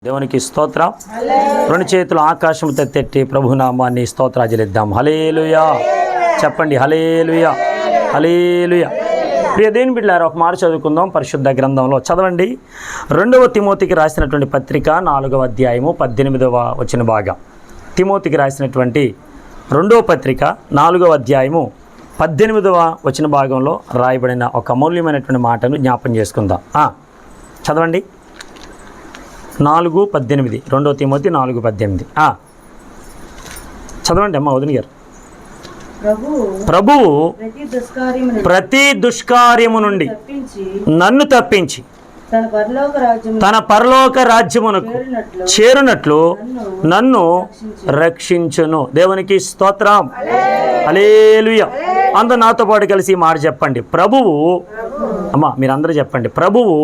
దేవునికి స్తోత్రం. రెండు చేతులు ఆకాశం తెట్టి ప్రభునామాన్ని స్తోత్రాజలిద్దాం. హల్లెలూయా చెప్పండి. హల్లెలూయా హల్లెలూయా. ప్రియ దేవుని బిడ్డలారా, ఒక మాట చదువుకుందాం. పరిశుద్ధ గ్రంథంలో చదవండి. 2వ తిమోతికి రాసినటువంటి పత్రిక 4వ అధ్యాయము 18వ వచన భాగం. తిమోతికి రాసినటువంటి 2వ పత్రిక 4వ అధ్యాయము 18వ వచన భాగంలో రాయబడిన ఒక అమూల్యమైనటువంటి మాటను జ్ఞాపం చేసుకుందాం. చదవండి. 4:18 2వ తిమోతి 4:18. చదవండి అమ్మ వదిన గారు. ప్రభువు ప్రతి దుష్కార్యము నుండి నన్ను తప్పించి తన పరలోక రాజ్యమునకు చేరునట్లు నన్ను రక్షించును. దేవునికి స్తోత్రం. హల్లెలూయా. అందరూ నాతో పాటు కలిసి ఈ మాట చెప్పండి. ప్రభువు, అమ్మ మీరందరూ చెప్పండి. ప్రభువు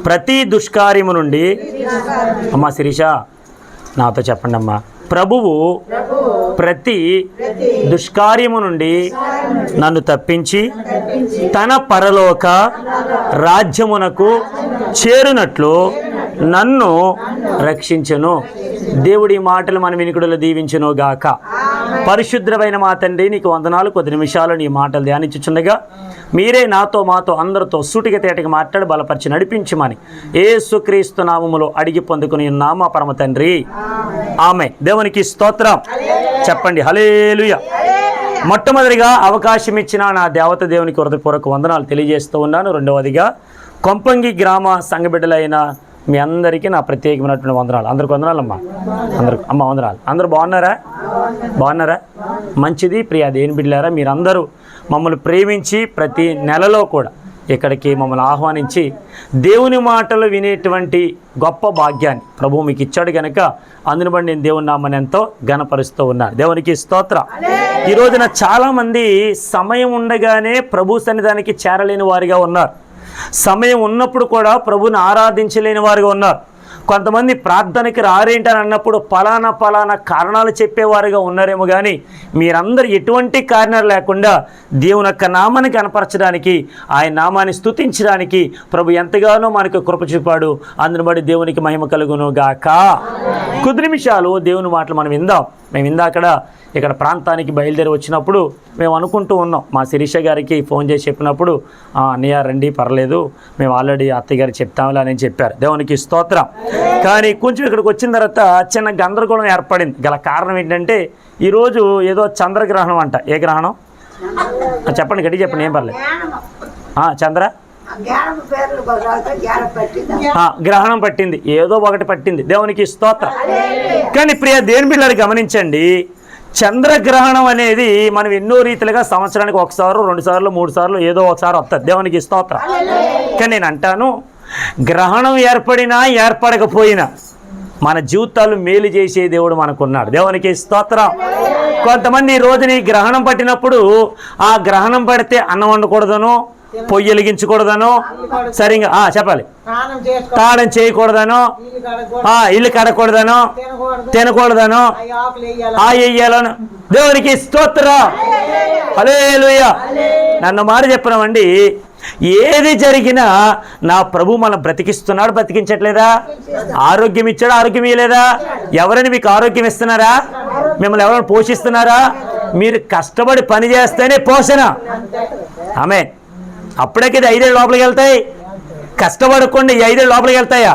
ప్రతి దుష్కార్యము నుండి, అమ్మ శిరీష నాతో చెప్పండి అమ్మా. ప్రభువు ప్రతి దుష్కార్యము నుండి నన్ను తప్పించి తన పరలోక రాజ్యమునకు చేరునట్లు నన్ను రక్షించును. దేవుడి మాటలు మన వినికుడులు దీవించును గాక. పరిశుద్ధమైన మా తండ్రి, నీకు వందనాలు. కొద్ది నిమిషాలు నీ మాటలు ధ్యానించుచుండగా మీరే నాతో మాతో అందరితో సూటిగా తేటగా మాట్లాడి బలపరిచి నడిపించమని యేసుక్రీస్తు నామములో అడిగి పొందుకుని నామ పరమ తండ్రి, ఆమేన్. దేవునికి స్తోత్రం. చెప్పండి హల్లెలూయా. మొట్టమొదటిగా అవకాశం ఇచ్చిన నా దేవత దేవునికి హృదయపూర్వక వందనాలు తెలియజేస్తూ ఉన్నాను. రెండవదిగా కొంపంగి గ్రామ సంఘబిడ్డలైన మీ అందరికీ నా ప్రత్యేకమైనటువంటి వందనాలు. అందరికి వందనాలమ్మా. అందరికి అమ్మ వందనాలు. అందరూ బాగున్నారా? మంచిది. ప్రియ దేవుని బిడ్డలారా, మీరందరూ మమ్మల్ని ప్రేమించి ప్రతి నెలలో కూడా ఇక్కడికి మమ్మల్ని ఆహ్వానించి దేవుని మాటలు వినేటువంటి గొప్ప భాగ్యాన్ని ప్రభువు మీకు ఇచ్చాడు కనుక అందుని బట్టి నేను దేవుని నామని ఎంతో ఘనపరుస్తూ ఉన్నాను. దేవునికి స్తోత్రం. ఈ రోజున చాలామంది సమయం ఉండగానే ప్రభు సన్నిధానికి చేరలేని వారిగా ఉన్నారు. సమయం ఉన్నప్పుడు కూడా ప్రభుని ఆరాధించలేని వారిగా ఉన్నారు. కొంతమంది ప్రార్థనకి రారేంటని అన్నప్పుడు పలానా కారణాలు చెప్పేవారుగా ఉన్నారేమో కానీ మీరందరూ ఎటువంటి కారణాలు లేకుండా దేవుని యొక్క నామాన్ని కనపరచడానికి, ఆయన నామాన్ని స్తుతించడానికి ప్రభు ఎంతగానో మనకు కృప చూపాడు. అందుని బట్టి దేవునికి మహిమ కలుగును గాక. కొద్ది నిమిషాలు దేవుని మాటలు మనం విందాం. మేము ఇందాకడ ఇక్కడ ప్రాంతానికి బయలుదేరి వచ్చినప్పుడు మేము అనుకుంటూ ఉన్నాం. మా శిరీష గారికి ఫోన్ చేసి చెప్పినప్పుడు, అన్నయ్య రండి పర్లేదు, మేము ఆల్రెడీ అత్తయ్య గారికి చెప్తాములే అని చెప్పారు. దేవునికి స్తోత్రం. కానీ కొంచెం ఇక్కడికి వచ్చిన తర్వాత చిన్న గందరగోళం ఏర్పడింది. గల కారణం ఏంటంటే ఈరోజు ఏదో చంద్రగ్రహణం అంట. ఏ గ్రహణం చెప్పండి, గట్టి చెప్పండి, ఏం పర్లేదు. చంద్ర గ్రహణం పట్టింది, ఏదో ఒకటి పట్టింది. దేవునికి స్తోత్రం. కానీ ప్రియ దేవుని బిడ్డలు గమనించండి, చంద్రగ్రహణం అనేది మనం ఎన్నో రీతిలుగా సంవత్సరానికి 1 సార్లు 2 సార్లు 3 సార్లు ఏదో ఒకసారి వస్తుంది. దేవునికి స్తోత్రం. కానీ నేను అంటాను, గ్రహణం ఏర్పడినా ఏర్పడకపోయినా మన జీవితాలు మేలు చేసే దేవుడు మనకున్నాడు. దేవునికి స్తోత్రం. కొంతమంది ఈ రోజుని గ్రహణం పట్టినప్పుడు ఆ గ్రహణం పడితే అన్నం వండకూడదనో, పొయ్యి వెలిగించకూడదనో, సరిగా చెప్పాలి, తాళం చేయకూడదనో, ఇల్లు కడకూడదనో, తినకూడదనో, వెయ్యాలను. దేవునికి స్తోత్రం. హల్లెలూయా. నన్ను మాట చెప్పినామండి, ఏది జరిగినా నా ప్రభు మనం బ్రతికిస్తున్నాడు, బ్రతికించట్లేదా? ఆరోగ్యం ఇచ్చాడు, ఆరోగ్యం ఇవ్వలేదా? ఎవరైనా మీకు ఆరోగ్యం ఇస్తున్నారా? మిమ్మల్ని ఎవరైనా పోషిస్తున్నారా? మీరు కష్టపడి పని చేస్తేనే పోషణ. ఆమె అప్పుడైతే 5 ఏళ్ళు లోపలికి వెళ్తాయి. కష్టపడకుండా 5 ఏళ్ళు లోపలికి వెళ్తాయా?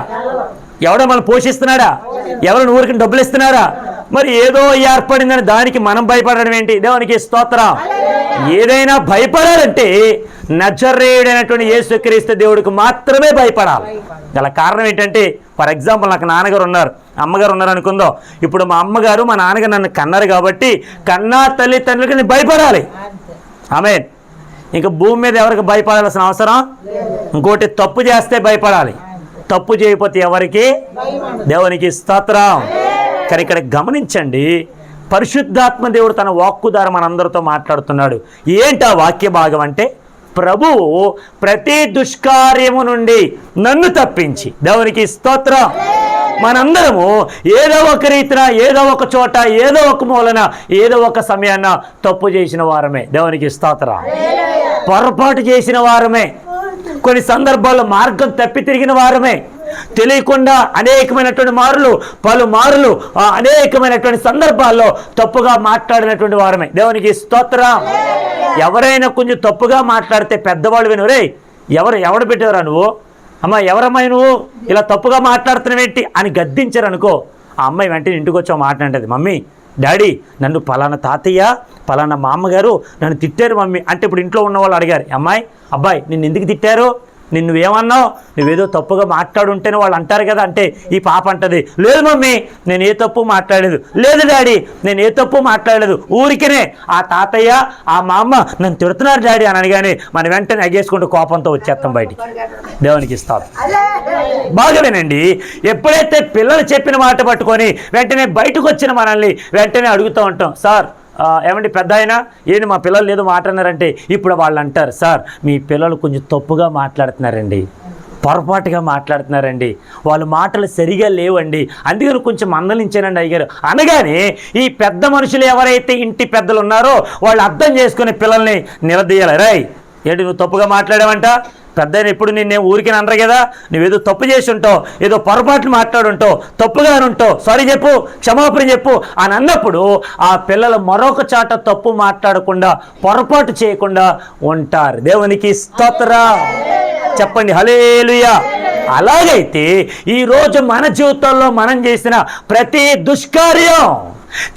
ఎవడో మనం పోషిస్తున్నాడా? ఎవరైనా ఊరికి డబ్బులు ఇస్తున్నారా? మరి ఏదో ఏర్పడిందని దానికి మనం భయపడడం ఏంటి? దేవునికి స్తోత్రం. ఏదైనా భయపడాలంటే నజరేయుడైనటువంటి యేసుక్రీస్తు దేవుడికి మాత్రమే భయపడాలి. గల కారణం ఏంటంటే, ఫర్ ఎగ్జాంపుల్ నాకు నాన్నగారు ఉన్నారు, అమ్మగారు ఉన్నారు అనుకుందాం. ఇప్పుడు మా అమ్మగారు మా నాన్నగారు నన్ను కన్నారు కాబట్టి కన్నా తల్లిదండ్రులకి నేను భయపడాలి. ఆమేన్. ఇంకా భూమి మీద ఎవరికి భయపడాల్సిన అవసరం? ఇంకోటి, తప్పు చేస్తే భయపడాలి, తప్పు చేయకపోతే ఎవరికి? దేవునికి స్తోత్రం. కానీ ఇక్కడ గమనించండి, పరిశుద్ధాత్మ దేవుడు తన వాక్కు ద్వారా మనందరితో మాట్లాడుతున్నాడు. ఏంటి ఆ వాక్య భాగం అంటే, ప్రభువు ప్రతి దుష్కార్యము నుండి నన్ను తప్పించి. దేవునికి స్తోత్రం. మనందరము ఏదో ఒక రీతిన, ఏదో ఒక చోట, ఏదో ఒక మూలన, ఏదో ఒక సమయాన తప్పు చేసిన వారమే. దేవునికి స్తోత్రం. పొరపాటు చేసిన వారమే, కొన్ని సందర్భాల్లో మార్గం తప్పి తిరిగిన వారమే. తెలియకుండా అనేకమైనటువంటి పలుమార్లు అనేకమైనటువంటి సందర్భాల్లో తప్పుగా మాట్లాడినటువంటి వారమే. దేవునికి స్తోత్రం. ఎవరైనా కొంచెం తప్పుగా మాట్లాడితే పెద్దవాళ్ళు వినరే, ఎవడు పెట్టారా నువ్వు, అమ్మ ఎవరమ్మా నువ్వు ఇలా తప్పుగా మాట్లాడుతున్నావేంటి అని గద్దించారనుకో, ఆ అమ్మాయి వెంటనే ఇంటికి వచ్చి మాట్లాడేది, మమ్మీ డాడీ నన్ను పలానా తాతయ్య పలానా మా అమ్మగారు నన్ను తిట్టారు మమ్మీ అంటే, ఇప్పుడు ఇంట్లో ఉన్న వాళ్ళు అడిగారు, అబ్బాయి నిన్ను ఎందుకు తిట్టారు, నువ్వేమన్నావు, నువ్వేదో తప్పుగా మాట్లాడుంటేనే వాళ్ళు అంటారు కదా అంటే, ఈ పాప అంటది, లేదు మమ్మీ నేను ఏ తప్పు మాట్లాడలేదు, లేదు డాడీ నేను ఏ తప్పు మాట్లాడలేదు, ఊరికనే ఆ తాతయ్య ఆ మా అమ్మ నన్ను తిడుతున్నారు డాడీ అని అనగానే మనం వెంటనే ఎగేసుకుంటూ కోపంతో వచ్చేస్తాం బయటికి. దేవునికి ఇస్తాం. బాగా వినండి, ఎప్పుడైతే పిల్లలు చెప్పిన మాట పట్టుకొని వెంటనే బయటకు వచ్చిన మనల్ని వెంటనే అడుగుతూ ఉంటాం, సార్ ఏమండి పెద్ద అయినా ఏంటి మా పిల్లలు ఏదో మాట్లాడినారంటే, ఇప్పుడు వాళ్ళు అంటారు, సార్ మీ పిల్లలు కొంచెం తప్పుగా మాట్లాడుతున్నారండి, పొరపాటుగా మాట్లాడుతున్నారండి, వాళ్ళ మాటలు సరిగా లేవండి, అందుకని కొంచెం మందలించానండి అయ్యారు అనగానే, ఈ పెద్ద మనుషులు ఎవరైతే ఇంటి పెద్దలు ఉన్నారో వాళ్ళు అర్థం చేసుకుని పిల్లల్ని నిలదీయాలి. రై ఏంటి నువ్వు తప్పుగా మాట్లాడావంట, పెద్దయిన ఎప్పుడు నిన్నే ఊరికి అనరు కదా, నువ్వేదో తప్పు చేసి ఉంటావు, ఏదో పొరపాట్లు మాట్లాడుంటావు, తప్పుగా ఉంటావు, సారీ చెప్పు, క్షమాపణ చెప్పు అని అన్నప్పుడు ఆ పిల్లలు మరొక చాట తప్పు మాట్లాడకుండా పొరపాటు చేయకుండా ఉంటారు. దేవునికి స్తోత్రం చెప్పండి, హల్లెలూయా. అలాగైతే ఈరోజు మన జీవితంలో మనం చేసిన ప్రతి దుష్కార్యం,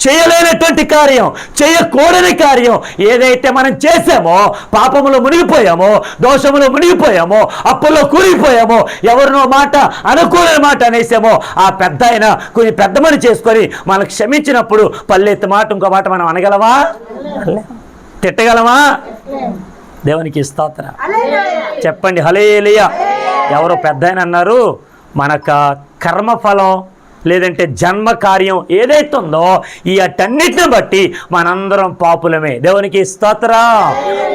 చేయలేనటువంటి కార్యం, చేయకూడని కార్యం ఏదైతే మనం చేసామో, పాపములో మునిగిపోయామో, దోషములో మునిగిపోయామో, అప్పుల్లో కూలిపోయామో, ఎవరినో మాట అనుకూలని మాట అనేసామో, ఆ పెద్ద అయినా కొన్ని పెద్ద మని చేసుకొని మనకు క్షమించినప్పుడు పల్లెత్తి మాట ఇంకో మాట మనం అనగలమా, తిట్టగలమా? దేవునికి స్తోత్రం చెప్పండి, హల్లెలూయా. ఎవరో పెద్ద ఆయన అన్నారు, మనకు కర్మఫలం లేదంటే జన్మ కార్యం ఏదైతే ఉందో ఈ అటన్నిటిని బట్టి మనందరం పాపులమే. దేవునికి స్తోత్రం.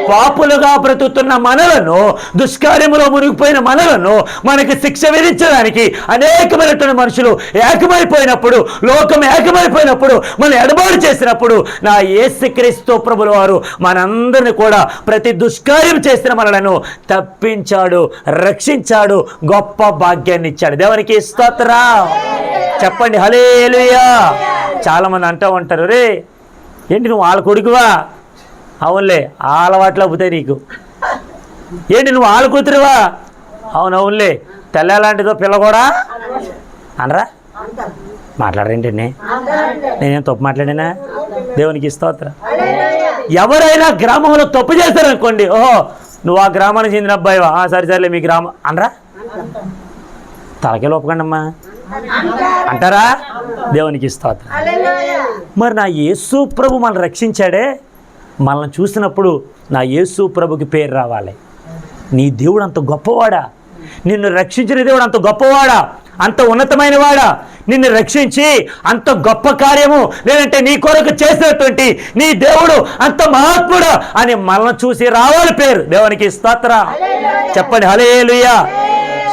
పాపులుగా బ్రతుకుతున్న మనలను, దుష్కార్యములో మునిగిపోయిన మనలను మనకి శిక్ష విధించడానికి అనేకమైనటువంటి మనుషులు ఏకమైపోయినప్పుడు, లోకం ఏకమైపోయినప్పుడు, మనం ఎడబాటు చేసినప్పుడు నా యేసుక్రీస్తు ప్రభుల వారు మనందరిని కూడా ప్రతి దుష్కార్యం చేసిన మనలను తప్పించాడు, రక్షించాడు, గొప్ప భాగ్యాన్ని ఇచ్చాడు. దేవునికి స్తోత్రం చెప్పండి, హల్లెలూయా. చాలామంది అంటూ ఉంటారు, రే ఏంటి నువ్వు వాళ్ళ కొడుకువా, అవునులే ఆ అలవాట్లు అవుతాయి నీకు, ఏంటి నువ్వు వాళ్ళ కూతురువా, అవునవునులే తెల్లలాంటిదో పిల్ల కూడా అనరా, మాట్లాడరేంటండి, నేనేం తప్పు మాట్లాడినా? దేవునికి స్తోత్రం. ఎవరైనా గ్రామంలో తప్పు చేస్తారనుకోండి, ఓహో నువ్వు ఆ గ్రామానికి చెందిన అబ్బాయివా, సరే మీ గ్రామం అనరా, తలకే లోపకండి అమ్మా అంటారా? దేవునికి స్తోత్రం. మరి నా యేసు ప్రభు మనల్ని రక్షించాడే, మనల్ని చూసినప్పుడు నా యేసు ప్రభుకి పేరు రావాలి. నీ దేవుడు అంత గొప్పవాడా, నిన్ను రక్షించిన దేవుడు అంత గొప్పవాడా, అంత ఉన్నతమైన వాడా, నిన్ను రక్షించి అంత గొప్ప కార్యము లేదంటే నీ కొరకు చేసినటువంటి నీ దేవుడు అంత మహాత్ముడా అని మనల్ని చూసి రావాలి పేరు. దేవునికి స్తోత్రం చెప్పండి, హల్లెలూయా.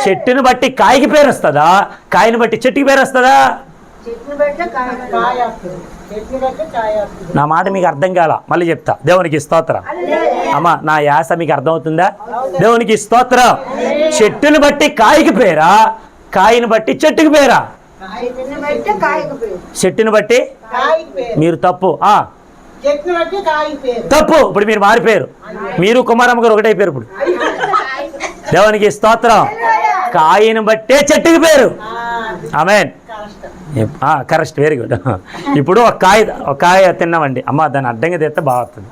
చెట్టుని బట్టి కాయకి పేరు వస్తుందా, కాయని బట్టి చెట్టుకి పేరు వస్తుందా? నా మాట మీకు అర్థం కాల, మళ్ళీ చెప్తా. దేవునికి స్తోత్రం. అమ్మా నా యాస మీకు అర్థమవుతుందా? దేవునికి స్తోత్రం. చెట్టుని బట్టి కాయకి పేరా, కాయని బట్టి చెట్టుకి పేరా? చెట్టుని బట్టి మీరు తప్పు తప్పు. ఇప్పుడు మీరు మారిపోయారు, మీరు కుమారమ్మ గారు ఒకటైపోయారు. ఇప్పుడు దేవునికి స్తోత్రం. కాయను బట్టే చెట్టుకి పేరు. ఆమేన్, కరెక్ట్, వెరీ గుడ్. ఇప్పుడు ఒక కాయ తిన్నామండి, అమ్మ దాన్ని అడ్డంగా తెస్తే బాగుంటుంది.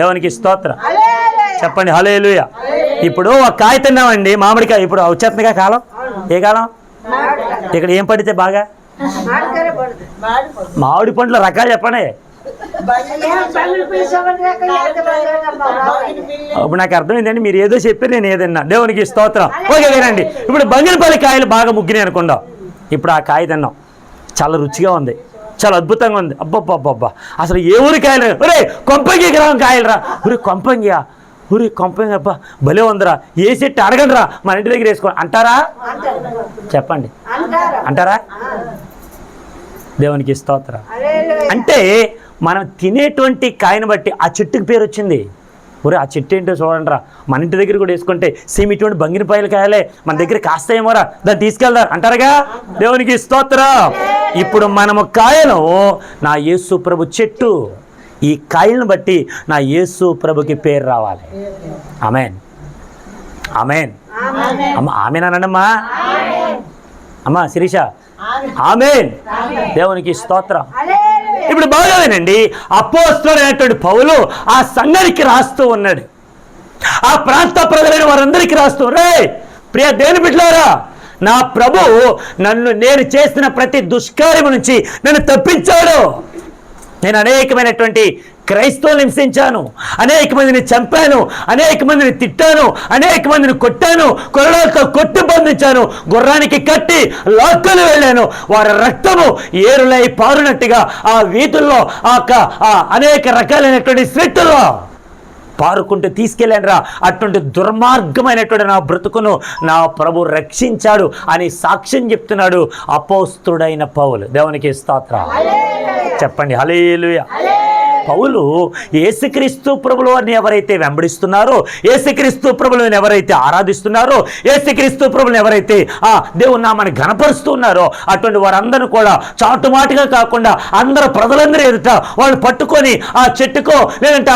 దేవునికి స్తోత్రం చెప్పండి, హల్లెలూయా. ఇప్పుడు ఒక కాయ తిన్నామండి, మామిడికాయ. ఇప్పుడు వచ్చేస్తుందిగా కాలం, ఏ కాలం? ఇక్కడ ఏం పడితే బాగా? మామిడి పండ్ల రకాలు చెప్పండి. ఇప్పుడు నాకు అర్థమైందండి, మీరు ఏదో చెప్పారు, నేను ఏదన్నా. దేవునికి స్తోత్రం. ఓకే వినండి, ఇప్పుడు బంగినపల్లి కాయలు బాగా ముగ్గినాయి అనుకుందాం. ఇప్పుడు ఆ కాయ తిన్నాం, చాలా రుచిగా ఉంది, చాలా అద్భుతంగా ఉంది. అబ్బబ్బబ్బబ్బా, అసలు ఏ ఊరి కాయలు? ఒరే కొంపంగి గ్రామం కాయలు రా. కొంపంగియా? కొంపంగి అబ్బా భలే ఉందిరా, ఏ చెట్టు అడగండి రా, మన ఇంటి దగ్గర వేసుకోండి అంటారా? చెప్పండి, అంటారా? దేవునికి స్తోత్రం. అంటే మనం తినేటువంటి కాయను బట్టి ఆ చెట్టుకి పేరు వచ్చింది. ఒరే ఆ చెట్టు ఏంటో చూడండి రా, మన ఇంటి దగ్గర కూడా వేసుకుంటే సేమ్ ఇటువంటి బంగినపాయలు కాయలే మన దగ్గర కాస్తాయేమోరా, దాన్ని తీసుకెళ్దా అంటారుగా. దేవునికి స్తోత్రం. ఇప్పుడు మనము కాయలు నా యేసు ప్రభు చెట్టు, ఈ కాయలను బట్టి నా యేసు ప్రభుకి పేరు రావాలి. ఆమేన్, ఆమేన్. అమ్మ ఆమేన్ అనండమ్మా. అమ్మా శిరీష ఆమేన్. దేవునికి స్తోత్రం. ఇప్పుడు బాగా వినండి, అపోస్తలుడైనటువంటి పౌలు ఆ సంఘానికి రాస్తూ ఉన్నాడు, ఆ ప్రాంత ప్రజలైన వారందరికీ రాస్తూ, రే ప్రియ దేవుని బిడ్డలారా, నా ప్రభు నేను చేసిన ప్రతి దుష్కార్యము నుంచి నన్ను తప్పించాడు. నేను అనేకమైనటువంటి క్రైస్తవులను హింసించాను, అనేక మందిని చంపాను, అనేక మందిని తిట్టాను, అనేక మందిని కొట్టాను, కొరడాలతో కొట్టి బంధించాను, గుర్రానికి కట్టి లాక్కొని వెళ్ళాను. వారి రక్తము ఏరులై పారునట్టుగా ఆ వీధుల్లో అనేక రకాలైనటువంటి స్త్రీల్లో పారుకుంటూ తీసుకెళ్ళాను రా. అటువంటి దుర్మార్గమైనటువంటి నా బ్రతుకును నా ప్రభు రక్షించాడు అని సాక్ష్యం చెప్తున్నాడు అపోస్తలుడైన పౌలు. దేవునికి స్తోత్రం. చెప్పండి హల్లెలూయా. పౌలు యేసుక్రీస్తు ప్రభువుని ఎవరైతే వెంబడిస్తున్నారో, యేసుక్రీస్తు ప్రభువుని ఎవరైతే ఆరాధిస్తున్నారో, యేసుక్రీస్తు ప్రభువుని ఎవరైతే దేవుని నామాన్ని ఘనపరుస్తున్నారో అటువంటి వారందరూ కూడా చాటుమాటుగా కాకుండా అందరూ ప్రజలందరూ ఎదుట వాళ్ళు పట్టుకొని ఆ చెట్టుకో లేదంటే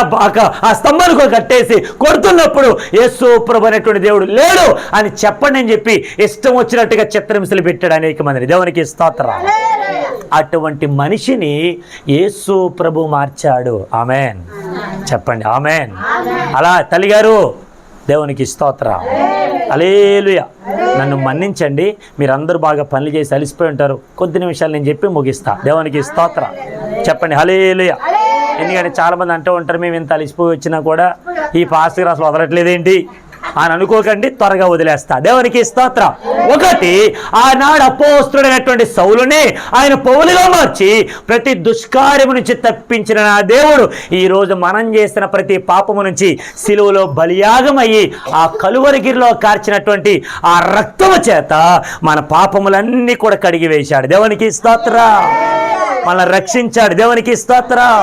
ఆ స్తంభానికో కట్టేసి కొడుతున్నప్పుడు యేసు ప్రభు అనేటువంటి దేవుడు లేడు అని చెప్పండి అని చెప్పి ఇష్టం వచ్చినట్టుగా చిత్రహింసలు పెట్టాడు అనేక మందిని. దేవునికి స్తోత్రం. అటువంటి మనిషిని యేసు ప్రభు మార్చాడు. ఆమెన్. చెప్పండి ఆమెన్. అలా తల్లిగారు దేవునికి స్తోత్రం. హల్లెలూయా. నన్ను మన్నించండి, మీరందరూ బాగా పనులు చేసి అలిసిపోయి ఉంటారు. కొద్ది నిమిషాలు నేను చెప్పి ముగిస్తా. దేవునికి స్తోత్రం. చెప్పండి హల్లెలూయా. ఎందుకంటే చాలామంది అంటూ ఉంటారు, మేము ఇంత అలిసిపోయి వచ్చినా కూడా ఈ పాస్టర్ అసలు వదలట్లేదేంటి అని అనుకోకండి, త్వరగా వదిలేస్తా. దేవునికి స్తోత్రం. ఒకటి, ఆనాడు అపోస్తలుడైనటువంటి సౌలుని ఆయన పౌలుగా మార్చి ప్రతి దుష్కార్యము నుంచి తప్పించిన నా దేవుడు ఈరోజు మనం చేసిన ప్రతి పాపము నుంచి సిలువలో బలియాగమయ్యి ఆ కలువరిగిరిలో కార్చినటువంటి ఆ రక్తము చేత మన పాపములన్నీ కూడా కడిగి వేశాడు. దేవునికి స్తోత్రం. మనల్ని రక్షించాడు. దేవునికి స్తోత్రం.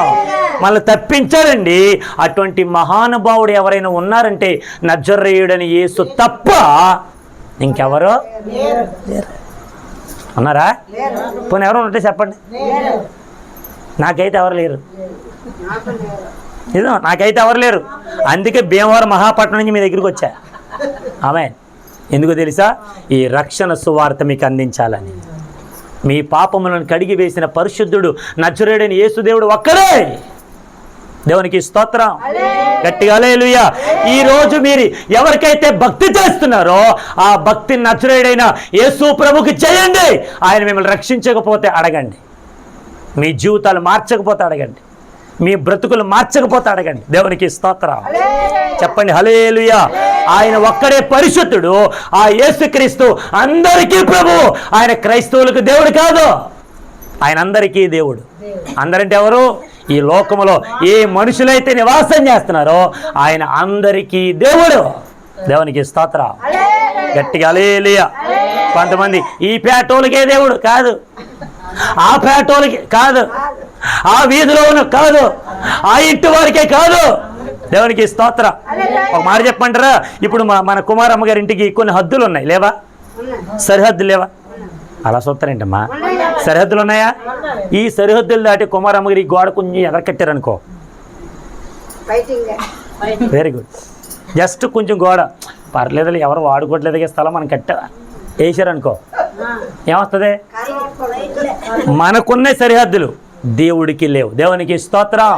మనల్ని తప్పించాడండి. అటువంటి మహానుభావుడు ఎవరైనా ఉన్నారంటే నజరేయుడని యేసు తప్ప ఇంకెవరో ఉన్నారా? పోనీ ఎవరు ఉంటే చెప్పండి. నాకైతే ఎవరు లేరు. నిజం, నాకైతే ఎవరు లేరు. అందుకే భీమవరం మహాపట్నం నుంచి మీ దగ్గరికి వచ్చా. ఆమేన్. ఎందుకో తెలుసా? ఈ రక్షణ సువార్త మీకు అందించాలని. మీ పాపములను కడిగి వేసిన పరిశుద్ధుడు నజరేయుడైన యేసుదేవుడు ఒక్కడే. దేవునికి స్తోత్రం. గట్టిగా హల్లెలూయా. ఈ రోజు మీరు ఎవరికైతే భక్తి చేస్తున్నారో ఆ భక్తి నజరేయుడైన యేసు ప్రభుకి చేయండి. ఆయన మిమ్మల్ని రక్షించకపోతే అడగండి, మీ జీవితాలు మార్చకపోతే అడగండి, మీ బ్రతుకులు మార్చకపోతే అడగండి. దేవునికి స్తోత్రం. చెప్పండి హల్లెలూయా. ఆయన ఒక్కడే పరిశుద్ధుడు. ఆ యేసుక్రీస్తు అందరికీ ప్రభు. ఆయన క్రైస్తవులకు దేవుడు కాదు, ఆయన అందరికీ దేవుడు. అందరంటే ఎవరు? ఈ లోకములో ఏ మనుషులైతే నివాసం చేస్తున్నారో ఆయన అందరికీ దేవుడు. దేవునికి స్తోత్రం. గట్టిగా హల్లెలూయా. కొంతమంది ఈ పేటోళ్ళకే దేవుడు కాదు, ఆ పేటోళ్ళకి కాదు, ఆ వీధిలో ఉన్న కాదు, ఆ ఇంటి వారికే కాదు. దేవునికి స్తోత్రం. ఒక మాట చెప్పమంటారా? ఇప్పుడు మన కుమారమ్మ గారి ఇంటికి కొన్ని హద్దులు ఉన్నాయి, లేవా? సరిహద్దులు లేవా? అలా చూస్తారేంటమ్మా? సరిహద్దులు ఉన్నాయా? ఈ సరిహద్దులు దాటి కుమారమ్మ గారి గోడ కొంచెం ఎదరకట్టారనుకో, వెరీ గుడ్. జస్ట్ కొంచెం గోడ పర్లేదు, ఎవరు వాడుకోవట్లేదు స్థలం మనం వేసారనుకో, ఏమొస్తుంది? మనకున్న సరిహద్దులు దేవుడికి లేవు. దేవునికి స్తోత్రం.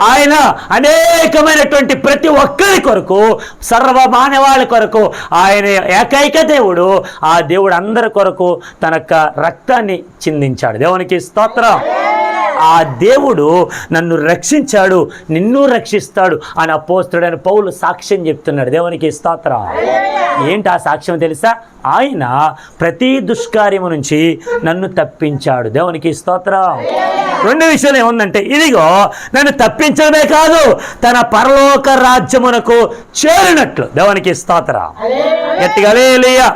ఆయన అనేకమైనటువంటి ప్రతి ఒక్కరి కొరకు, సర్వ మానవాళి కొరకు ఆయన ఏకైక దేవుడు. ఆ దేవుడు అందరి కొరకు తన రక్తాన్ని చిందించాడు. దేవునికి స్తోత్రం. ఆ దేవుడు నన్ను రక్షించాడు, నిన్ను రక్షిస్తాడు అని అపోస్తలుడైన పౌలు సాక్ష్యం చెప్తున్నాడు. దేవునికి స్తోత్రం. ఏంటి ఆ సాక్ష్యం తెలుసా? ఆయన ప్రతి దుష్కార్యము నుంచి నన్ను తప్పించాడు. దేవునికి స్తోత్రం. రెండు విషయాలు ఏముందంటే, ఇదిగో నన్ను తప్పించడమే కాదు, తన పరలోక రాజ్యమునకు చేరినట్లు. దేవునికి స్తోత్రం. గట్టిగా హల్లెలూయా.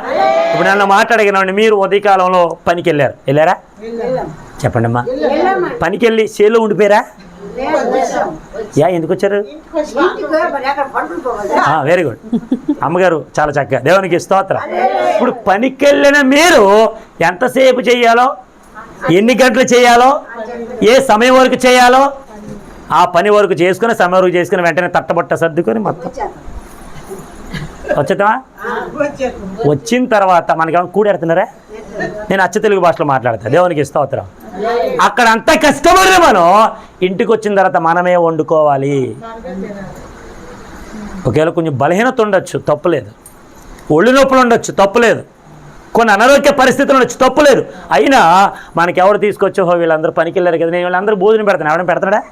ఇప్పుడు నన్ను మాట్లాడగలండి, మీరు ఉదయకాలంలో పనికి వెళ్ళారా? చెప్పండి అమ్మా. పనికి వెళ్ళి చేలో ఉండిపోయారా? ఎందుకు వచ్చారు? వెరీ గుడ్ అమ్మగారు, చాలా చక్కగా. దేవునికి స్తోత్రం. ఇప్పుడు పనికెళ్ళిన మీరు ఎంతసేపు చేయాలో, ఎన్ని గంటలు చేయాలో, ఏ సమయం వరకు చేయాలో ఆ పని వరకు చేసుకుని, సమయం వరకు చేసుకుని వెంటనే తట్టబట్ట సర్దుకొని మొత్తం వచ్చేద్దామా? వచ్చిన తర్వాత మనకేమో కూడెడుతున్నారా? నేను అచ్చ తెలుగు భాషలో మాట్లాడతా. దేవునికి స్తోత్రం. అక్కడ అంతా కష్టపడి మనం ఇంటికి వచ్చిన తర్వాత మనమే వండుకోవాలి. ఒకవేళ కొంచెం బలహీనత ఉండొచ్చు, తప్పులేదు. ఒళ్ళు నొప్పులు ఉండొచ్చు, తప్పులేదు. కొన్ని అనారోగ్య పరిస్థితులు ఉండొచ్చు, తప్పులేదు. అయినా మనకి ఎవరు తీసుకొచ్చో వీళ్ళందరూ పనికి వెళ్ళారు కదా, నేను వీళ్ళందరూ భోజనం పెడతాను. ఎవడని పెడతాడా?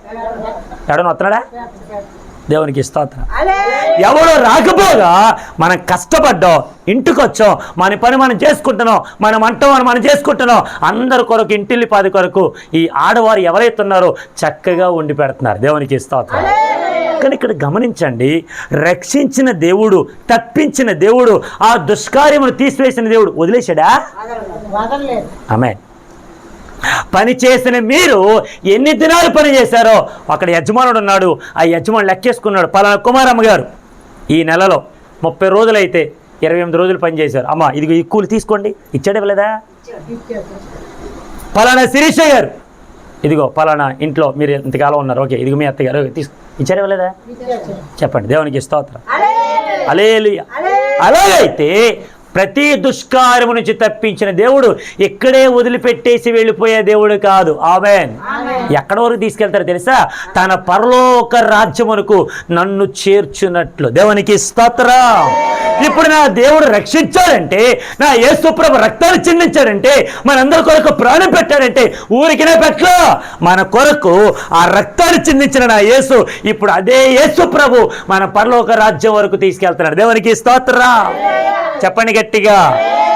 ఎవడని వస్తున్నాడా? దేవునికి స్తోత్రం. ఎవడో రాకపోగా మనం కష్టపడ్డాం, ఇంటికి వచ్చాం, మన పని మనం చేసుకుంటున్నాం, మనం అంటాం మనం చేసుకుంటున్నాం. అందరి కొరకు, ఇంటిల్లి పాది కొరకు ఈ ఆడవారు ఎవరైతే ఉన్నారో చక్కగా వండి పెడుతున్నారు. దేవునికి స్తోత్రం. కానీ ఇక్కడ గమనించండి, రక్షించిన దేవుడు, తప్పించిన దేవుడు, ఆ దుష్కార్యమును తీసివేసిన దేవుడు వదిలేశాడా? ఆమేన్. పని చేసిన మీరు ఎన్ని దినాలు పని చేశారో అక్కడ యజమానుడు ఉన్నాడు. ఆ యజమానుడు లెక్కేసుకున్నాడు. పలానా కుమారమ్మ గారు ఈ నెలలో 30 రోజులైతే 28 రోజులు పని చేశారు. అమ్మ ఇదిగో ఈ కూలి తీసుకోండి. ఇచ్చాడు ఇవ్వలేదా? పలానా శిరీష గారు ఇదిగో పలానా ఇంట్లో మీరు ఇంతకాలం ఉన్నారు, ఓకే ఇదిగో మీ అత్తగారు ఇచ్చాడు ఇవ్వలేదా? చెప్పండి. దేవునికి స్తోత్రం. హల్లెలూయా. అలాగైతే ప్రతి దుష్కార్యము నుంచి తప్పించిన దేవుడు ఇక్కడే వదిలిపెట్టేసి వెళ్ళిపోయే దేవుడు కాదు. ఆమేన్. ఎక్కడ వరకు తీసుకెళ్తారో తెలుసా? తన పరలోక రాజ్యమునకు నన్ను చేర్చున్నట్లు. దేవునికి స్తోత్రం. ఇప్పుడు నా దేవుడు రక్షించాడంటే, నా యేసు ప్రభు రక్తాన్ని చిందించాడంటే, మనందరి కొరకు ప్రాణం పెట్టాడంటే ఊరికినే పెట్టలో మన కొరకు ఆ రక్తాన్ని చిందించిన నా యేసు ఇప్పుడు అదే యేసు ప్రభు మన పరలోక రాజ్యం వరకు తీసుకెళ్తున్నాడు. దేవునికి స్తోత్రం. చెప్పండి గట్టిగా.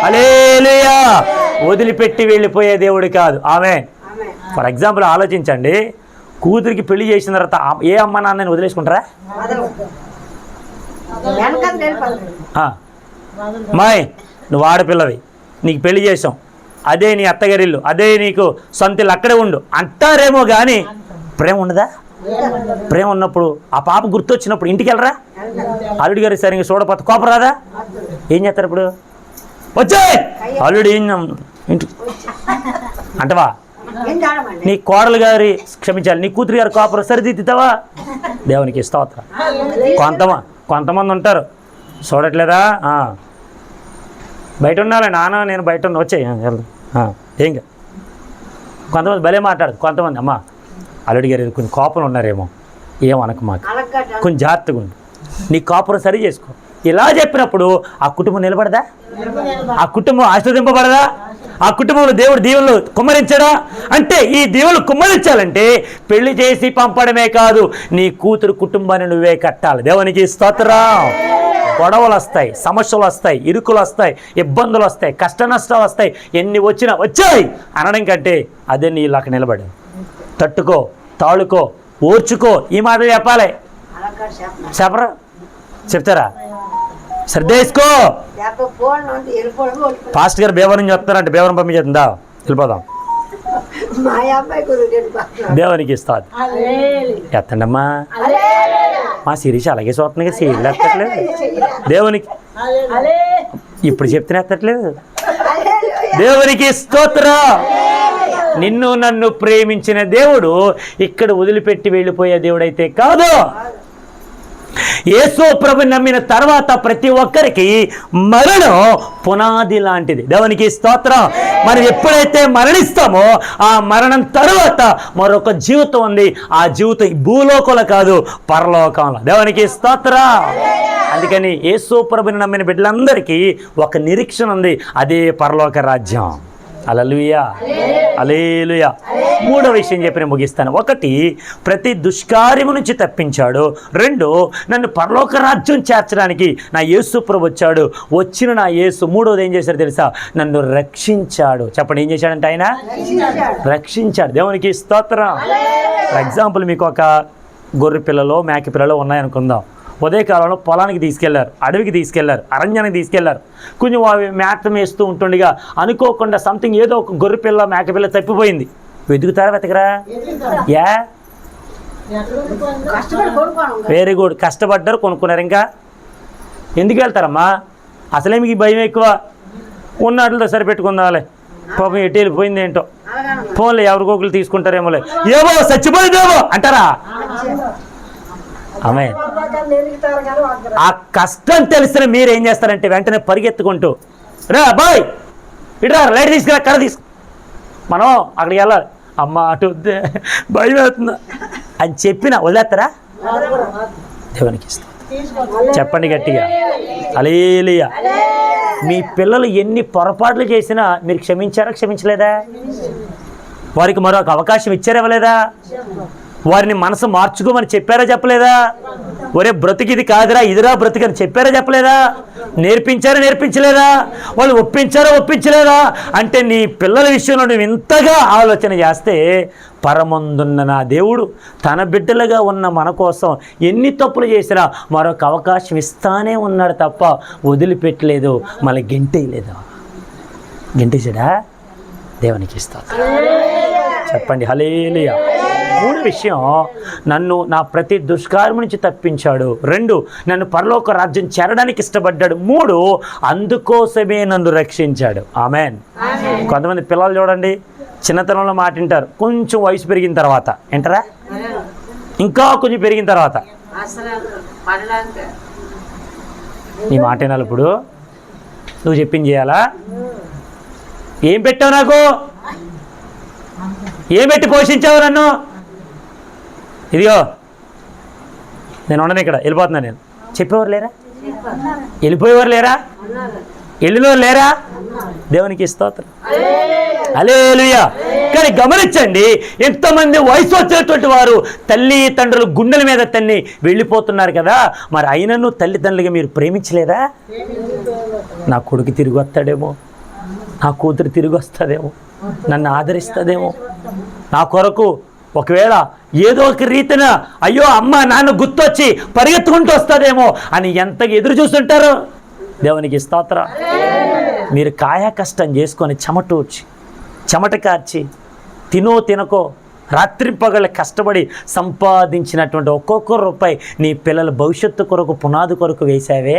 హల్లెలూయా. వదిలిపెట్టి వెళ్ళిపోయే దేవుడు కాదు. ఆమేన్. ఫర్ ఎగ్జాంపుల్ ఆలోచించండి, కూతురికి పెళ్లి చేసిన తర్వాత ఏ అమ్మ నాన్నని వదిలేసుకుంటారా? మాయ్ నువ్వు ఆడపిల్లవి, నీకు పెళ్లి చేసాం, అదే నీ అత్తగారిల్లు, అదే నీకు సొంత ఇల్లు, అక్కడే ఉండు అంటారేమో కానీ ప్రేమ ఉండదా? ప్రేమ ఉన్నప్పుడు ఆ పాప గుర్తొచ్చినప్పుడు ఇంటికి వెళ్ళరా? అల్లుడి గారి సరిగ్గా చూడపోతే కోపం రాదా? ఏం చేస్తారు ఇప్పుడు? వచ్చే అల్లుడు ఏం ఇంటి అంటవా? నీ కోడలు గారి క్షమించాలి, నీ కూతురు గారి కోపం సరిదిద్దుతావా? దేవునికి స్తోత్రం. కొంతమంది ఉంటారు చూడట్లేదా? బయట ఉండాలి నాన్న, నేను బయట ఉన్నా, వచ్చాయి ఏం కొంతమంది భలే మాట్లాడదు. కొంతమంది అమ్మా అల్లుడి గారు కొంచెం కోపం ఉన్నారేమో, ఏమనకు మాకు, కొంచెం జాగ్రత్తగా ఉండు, నీ కోపం సరి చేసుకో. ఇలా చెప్పినప్పుడు ఆ కుటుంబం నిలబడదా? ఆ కుటుంబం ఆశీర్వదింపబడదా? ఆ కుటుంబంలో దేవుడు దీవెనలు కుమ్మరించాడా? అంటే ఈ దీవెనలు కుమ్మరించాలంటే పెళ్లి చేసి పంపడమే కాదు, నీ కూతురు కుటుంబాన్ని నువ్వే కట్టాలి. దేవునికి స్తోత్రం. గొడవలు వస్తాయి, సమస్యలు వస్తాయి, ఇరుకులు వస్తాయి, ఇబ్బందులు వస్తాయి, కష్ట నష్టాలు వస్తాయి. ఎన్ని వచ్చినా వచ్చాయి అనడం కంటే అదే నీ ఇలాక నిలబడి తట్టుకో, తాళుకో, ఓర్చుకో, ఈ మాటలు చెప్పాలి. చెప్పరా? చెప్తారా? శ్రద్ధ వేసుకో. పాస్టర్ గారు బేవరం నుంచి వస్తారంటే బేవరం పంపించేస్తుందా? వెళ్ళిపోదాం. దేవునికి ఇస్తాడు. ఎత్తండమ్మా. మా శిరీష అలాగే చూస్తుంది కదా, సీరియల్ ఎత్తట్లేదు. దేవునికి ఇప్పుడు చెప్తేనే ఎత్తట్లేదు. దేవునికి స్తోత్రం. నిన్ను నన్ను ప్రేమించిన దేవుడు ఇక్కడ వదిలిపెట్టి వెళ్ళిపోయే దేవుడైతే కాదు. యేసు ప్రభుని నమ్మిన తర్వాత ప్రతి ఒక్కరికి మరణం పునాది లాంటిది. దేవునికి స్తోత్రం. మనం ఎప్పుడైతే మరణిస్తామో ఆ మరణం తర్వాత మరొక జీవితం ఉంది. ఆ జీవితం భూలోకంలో కాదు, పరలోకంలో. దేవునికి స్తోత్రం. అందుకని యేసు ప్రభుని నమ్మిన బిడ్డలందరికీ ఒక నిరీక్షణ ఉంది, అదే పరలోక రాజ్యం. హల్లెలూయా, హల్లెలూయా. మూడో విషయం చెప్పి నేను ముగిస్తాను. ఒకటి, ప్రతి దుష్కార్యము నుంచి తప్పించాడు. రెండు, నన్ను పరలోక రాజ్యం చేర్చడానికి నా యేసు ప్రభు వచ్చాడు. వచ్చిన నా యేసు మూడోది ఏం చేశాడు తెలుసా? నన్ను రక్షించాడు. చెప్పండి, ఏం చేశాడంటే ఆయన రక్షించాడు. దేవునికి స్తోత్రం. ఫర్ ఎగ్జాంపుల్, మీకు ఒక గొర్రె పిల్లలో మేక పిల్లలో ఉన్నాయనుకుందాం. ఉదయకాలంలో పొలానికి తీసుకెళ్లారు, అడవికి తీసుకెళ్లారు, అరణ్యానికి తీసుకెళ్లారు. కొంచెం అవి మేత వేస్తూ ఉంటుండగా అనుకోకుండా సంథింగ్ ఏదో ఒక గొర్రె పిల్ల మేక పిల్ల తప్పిపోయింది. వెతుకుతారా? వెతకరా? Very good. కష్టపడ్డారు, కొనుక్కున్నారు. ఇంకా ఎందుకు వెళ్తారమ్మా? అసలే మీకు భయం ఎక్కువ. ఉన్నట్లతో సరిపెట్టుకుందాలే, పాపం ఎటు వెళ్ళిపోయింది ఏంటో, ఫోన్లో ఎవరికొకరు తీసుకుంటారేమోలే, ఏవో చచ్చిపోయిందేమో అంటారా? ఆమె ఆ కష్టం తెలిసిన మీరు ఏం చేస్తారంటే వెంటనే పరిగెత్తుకుంటూ, రా బాయ్ ఇట్రా, లైట్ తీసుకురా, కర్ర తీసుకు, మనం అక్కడికి వెళ్ళాలి. అమ్మ అటు వద్దే, భయం అవుతుందా అని చెప్పిన వదిలేస్తారా? దేవునికి ఇస్తాం. చెప్పండి గట్టిగా హల్లెలూయా. మీ పిల్లలు ఎన్ని పొరపాట్లు చేసినా మీరు క్షమించారా, క్షమించలేదా? వారికి మరొక అవకాశం ఇచ్చారా, ఇవ్వలేదా? వారిని మనసు మార్చుకోమని చెప్పారా, చెప్పలేదా? ఒరే బ్రతికి ఇది కాదురా, ఇదిరా బ్రతికని చెప్పారా, చెప్పలేదా? నేర్పించారా, నేర్పించలేదా? వాళ్ళు ఒప్పించారా, ఒప్పించలేదా? అంటే నీ పిల్లల విషయంలో నువ్వు ఇంతగా ఆలోచన చేస్తే పరమందున్న నా దేవుడు తన బిడ్డలుగా ఉన్న మన కోసం ఎన్ని తప్పులు చేసినా మరొక అవకాశం ఇస్తానే ఉన్నాడు తప్ప వదిలిపెట్టలేదు, మళ్ళీ గెంటేయలేదు. గెంటేసాడా? దేవునికి ఇస్తాడు. చెప్పండి హల్లెలూయా. మూడో విషయం, నన్ను నా ప్రతి దుష్కార్యం నుంచి తప్పించాడు. 2, నన్ను పరలోక రాజ్యం చేరడానికి ఇష్టపడ్డాడు. 3, అందుకోసమే నన్ను రక్షించాడు. ఆమెన్. కొంతమంది పిల్లలు చూడండి, చిన్నతనంలో మాట వింటారు, కొంచెం వయసు పెరిగిన తర్వాత వింటారా, ఇంకా కొంచెం పెరిగిన తర్వాత నీ మాట వినాలప్పుడు నువ్వు చెప్పింది చేయాలా? ఏం పెట్టావు నాకు, ఏం పెట్టి పోషించావు నన్ను, ఇదిగో నేను ఉండను ఇక్కడ, వెళ్ళిపోతున్నా నేను. చెప్పేవారు లేరా? వెళ్ళిపోయేవారు లేరా? వెళ్ళినవారు లేరా? దేవునికి స్తోత్రం. హల్లెలూయా. కానీ గమనించండి, ఎంతమంది వయసు వచ్చేటువంటి వారు తల్లి తండ్రులు గుండెల మీద తన్ని వెళ్ళిపోతున్నారు కదా, మరి అయినను తల్లిదండ్రులుగా మీరు ప్రేమించలేదా? నా కొడుకు తిరిగి వస్తాడేమో, నా కూతురు తిరిగి వస్తుందేమో, నన్ను ఆదరిస్తుందేమో, నా కొరకు ఒకవేళ ఏదో ఒక రీతిన అయ్యో అమ్మ నాన్న గుర్తొచ్చి పరిగెత్తుకుంటూ వస్తుందేమో అని ఎంతగా ఎదురు చూస్తుంటారు. దేవునికి స్తోత్రం. మీరు కాయా కష్టం చేసుకొని చెమట కార్చి తినకో రాత్రి పగళ్ళు కష్టపడి సంపాదించినటువంటి ఒక్కొక్క రూపాయి నీ పిల్లల భవిష్యత్తు కొరకు పునాది కొరకు వేసావే,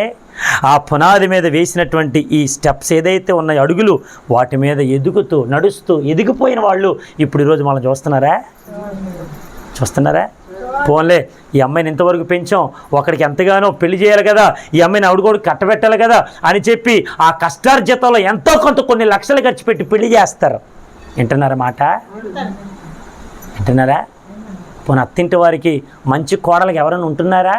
ఆ పునాది మీద వేసినటువంటి ఈ స్టెప్స్ ఏదైతే ఉన్నాయో అడుగులు, వాటి మీద ఎదుగుతూ నడుస్తూ ఎదిగిపోయిన వాళ్ళు ఇప్పుడు ఈరోజు మనం చూస్తున్నారా? పోన్లే, ఈ అమ్మాయిని ఇంతవరకు పెంచాం, ఒకడికి ఎంతగానో పెళ్లి చేయాలి కదా, ఈ అమ్మాయిని ఆవిడ కట్టబెట్టాలి కదా అని చెప్పి ఆ కష్టార్జితంలో ఎంతో కొంత కొన్ని లక్షలు ఖర్చు పెట్టి పెళ్లి చేస్తారు. వింటున్నారా మాట? వింటున్నారా? పోనీ అత్తింటి వారికి మంచి కోడలకు ఎవరైనా ఉంటున్నారా?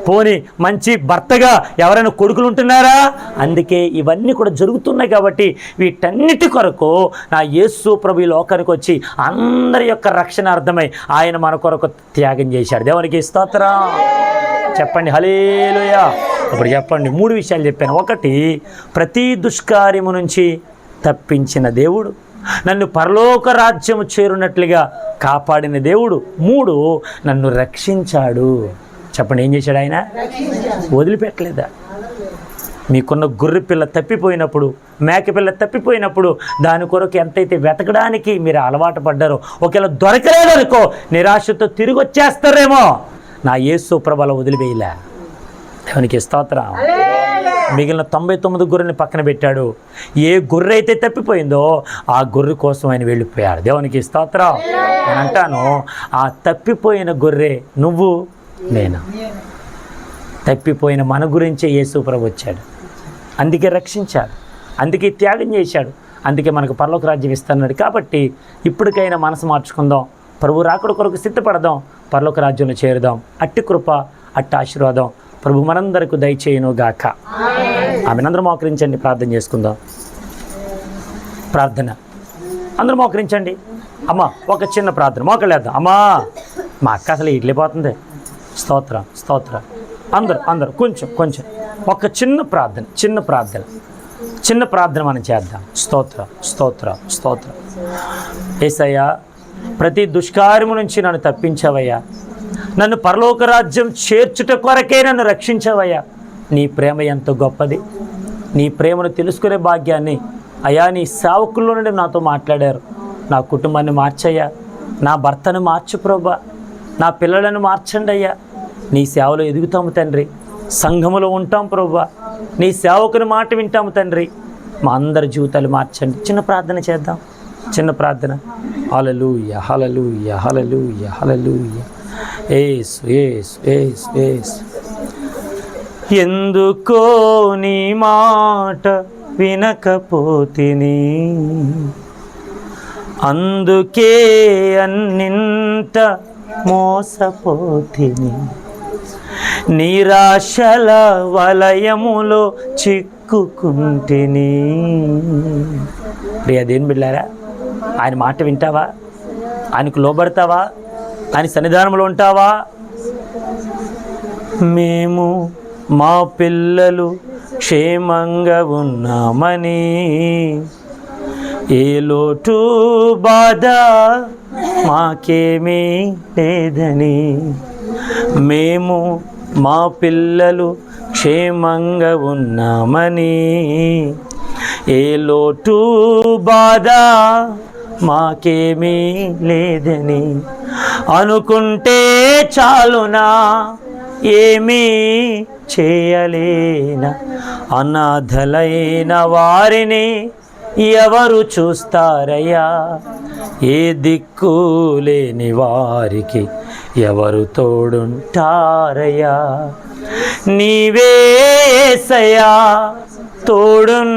పోనీ మంచి భర్తగా ఎవరైనా కొడుకులు ఉంటున్నారా? అందుకే ఇవన్నీ కూడా జరుగుతున్నాయి. కాబట్టి వీటన్నిటి కొరకు నా యేసు ప్రభు ఈ లోకానికి వచ్చి అందరి యొక్క రక్షణ అర్థమై ఆయన మన కొరకు త్యాగం చేశాడు. దేవునికి స్తోత్రం. చెప్పండి హల్లెలూయా. ఇప్పుడు చెప్పండి, 3 విషయాలు చెప్పాను. 1, ప్రతి దుష్కార్యము నుంచి తప్పించిన దేవుడు, నన్ను పరలోక రాజ్యము చేరునట్లుగా కాపాడిన దేవుడు, 3, నన్ను రక్షించాడు. చెప్పండి, ఏం చేశాడు ఆయన? వదిలిపెట్టలేదా? మీకున్న గొర్రె పిల్ల తప్పిపోయినప్పుడు, మేక పిల్ల తప్పిపోయినప్పుడు దాని కొరకు ఎంతైతే వెతకడానికి మీరు అలవాటు పడ్డారో, ఒకవేళ దొరకలేదనుకో నిరాశతో తిరిగి వచ్చేస్తారేమో, నా యేసు ప్రభువుల వదిలివేయలే. దేవునికి స్తోత్రం. మిగిలిన 99 గొర్రెని పక్కన పెట్టాడు. ఏ గొర్రె అయితే తప్పిపోయిందో ఆ గొర్రె కోసం ఆయన వెళ్ళిపోయాడు. దేవునికి స్తోత్రం. నేను అంటాను, ఆ తప్పిపోయిన గొర్రె నువ్వు నేను. తప్పిపోయిన మన గురించే యేసు ప్రభు వచ్చాడు, అందుకే రక్షించాడు, అందుకే త్యాగం చేశాడు, అందుకే మనకు పరలోక రాజ్యం ఇస్తున్నాడు. కాబట్టి ఇప్పటికైనా మనసు మార్చుకుందాం, ప్రభు రాకడ కొరకు సిద్ధపడదాం, పరలోక రాజ్యంలో చేరుదాం. అట్టి కృప, అట్టి ఆశీర్వాదం ప్రభు మనందరికి దయచేయును గాక. ఆమెనందరూ మోకరించండి, ప్రార్థన చేసుకుందాం. ప్రార్థన అందరూ మోకరించండి. అమ్మ ఒక చిన్న ప్రార్థన మోకలేద్దాం. అమ్మా మా అక్క అసలు ఇట్లిపోతుంది. స్తోత్రం స్తోత్రం. అందరూ కొంచెం ఒక చిన్న ప్రార్థన మనం చేద్దాం. స్తోత్రం. యేసయ్యా, ప్రతి దుష్కార్యము నుంచి నన్ను తప్పించావయ్యా, నన్ను పరలోక రాజ్యం చేర్చుట కొరకే నన్ను రక్షించావయ్యా. నీ ప్రేమ ఎంతో గొప్పది. నీ ప్రేమను తెలుసుకునే భాగ్యాన్ని అయ్యా నీ సేవకుల్లో నుండి నాతో మాట్లాడారు. నా కుటుంబాన్ని మార్చయ్యా, నా భర్తను మార్చు ప్రభా, నా పిల్లలను మార్చండి అయ్యా. నీ సేవలో ఎదుగుతాము తండ్రి, సంఘములో ఉంటాం ప్రభువా, నీ సేవకుని మాట వింటాము తండ్రి. మా అందరి జీవితాలు మార్చండి. చిన్న ప్రార్థన చేద్దాం, చిన్న ప్రార్థన. హల్లెలూయా హల్లెలూయా హల్లెలూయా హల్లెలూయా. యేసు యేసు యేసు యేసు. ఎందుకో నీ మాట వినకపోతిని, అందుకే అన్నింట మోసపోతిని, నిరాశల వలయములో చిక్కుకుంటిని. ప్రియ దేవుని బిడ్డలారా, ఆయన మాట వింటావా? ఆయనకు లోబడతావా? ఆయన సన్నిధానంలో ఉంటావా? మేము మా పిల్లలు క్షేమంగా ఉన్నామని, ఏ లోటు బాధ మాకేమీ లేదని, మేము మా పిల్లలు క్షేమంగా ఉన్నామని, ఏ లోటు బాధ మాకేమీ లేదని అనుకుంటే చాలునా, ఏమీ చేయలేనా? అనాథలైన వారిని ఎవరు చూస్తారయ్యా? ఏ దిక్కు లేని వారికి ఎవరు తోడుంటారయ్యా? నీవే యేసయ్యా, తోడుండాలయ్యా,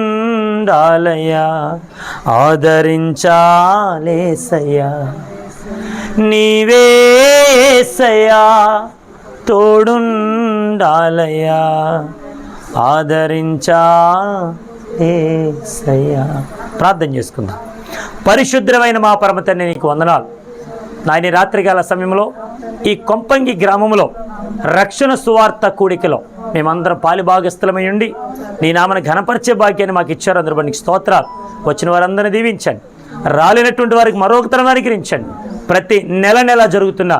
ఆదరించాలేసయ్యా. నీవే యేసయ్యా, తోడుండాలయ్యా, ఆదరించాలేసయ్యా. ప్రార్థన చేసుకుందాం. పరిశుద్ధమైన మా పరమ తండ్రి, నీకు వందనాలు నాయన. రాత్రికాల సమయంలో ఈ కొంపంగి గ్రామంలో రక్షణ సువార్త కూడికలో మేమందరం పాలిభాగస్థలమై ఉండి నీ నామను ఘనపరిచే భాగ్యాన్ని మాకు ఇచ్చారు. అందరూ నీకు స్తోత్రాలు. వచ్చిన వారందరినీ దీవించండి, రాలేనటువంటి వారికి మరొక తరం అనుగ్రహించండి. ప్రతి నెల జరుగుతున్న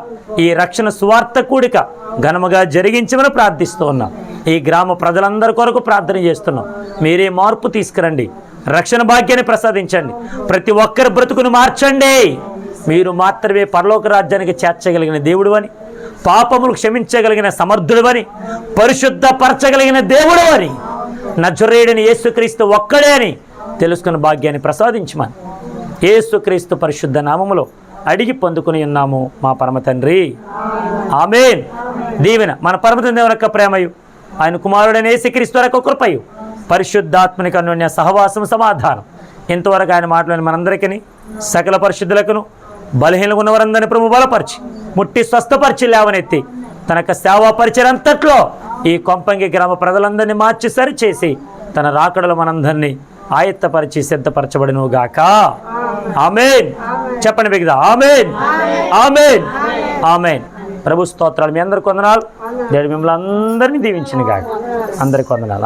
ఈ రక్షణ సువార్త కూడిక ఘనముగా జరిగించమని ప్రార్థిస్తూ ఉన్నాం. ఈ గ్రామ ప్రజలందరి కొరకు ప్రార్థన చేస్తున్నాం. మీరే మార్పు తీసుకురండి, రక్షణ భాగ్యాన్ని ప్రసాదించండి, ప్రతి ఒక్కరి బ్రతుకును మార్చండి. మీరు మాత్రమే పరలోక రాజ్యానికి చేర్చగలిగిన దేవుడు అని, పాపములు క్షమించగలిగిన సమర్థుడు అని, పరిశుద్ధపరచగలిగిన దేవుడు అని, నజరేయుడైన యేసుక్రీస్తు ఒక్కడే అని తెలుసుకున్న భాగ్యాన్ని ప్రసాదించమని యేసుక్రీస్తు పరిశుద్ధ నామములో అడిగి పొందుకుని ఉన్నాము మా పరమ తండ్రి. ఆమేన్. దీవెన మన పరమ తండ్రి దేవుని యొక్క ప్రేమయు, ఆయన కుమారుడైన యేసుక్రీస్తు యొక్క కృపయు, పరిశుద్ధాత్మనిక అన్యోన్య సహవాసం సమాధానం ఇంతవరకు ఆయన మాటలోని మనందరికీ సకల పరిశుద్ధులకును బలహీనంగా ఉన్నవారందరినీ ప్రభు బలపరిచి ముట్టి స్వస్థపరిచి లేవనెత్తి తన యొక్క సేవా పరిచయంతట్లో ఈ కొంపంగి గ్రామ ప్రజలందరినీ మార్చి సరిచేసి తన రాకడలో మనందరినీ ఆయత్తపరిచి సిద్ధపరచబడును గాక. ఆమేన్. చెప్పండి బిగ్గరగా, ఆమేన్ ఆమేన్ ఆమేన్. ప్రభు స్తోత్రాలు. మీ అందరికి వందనాలు. దేవుడు మిమ్మల్ని అందరినీ దీవించిన గాక. అందరికి వందనాలు.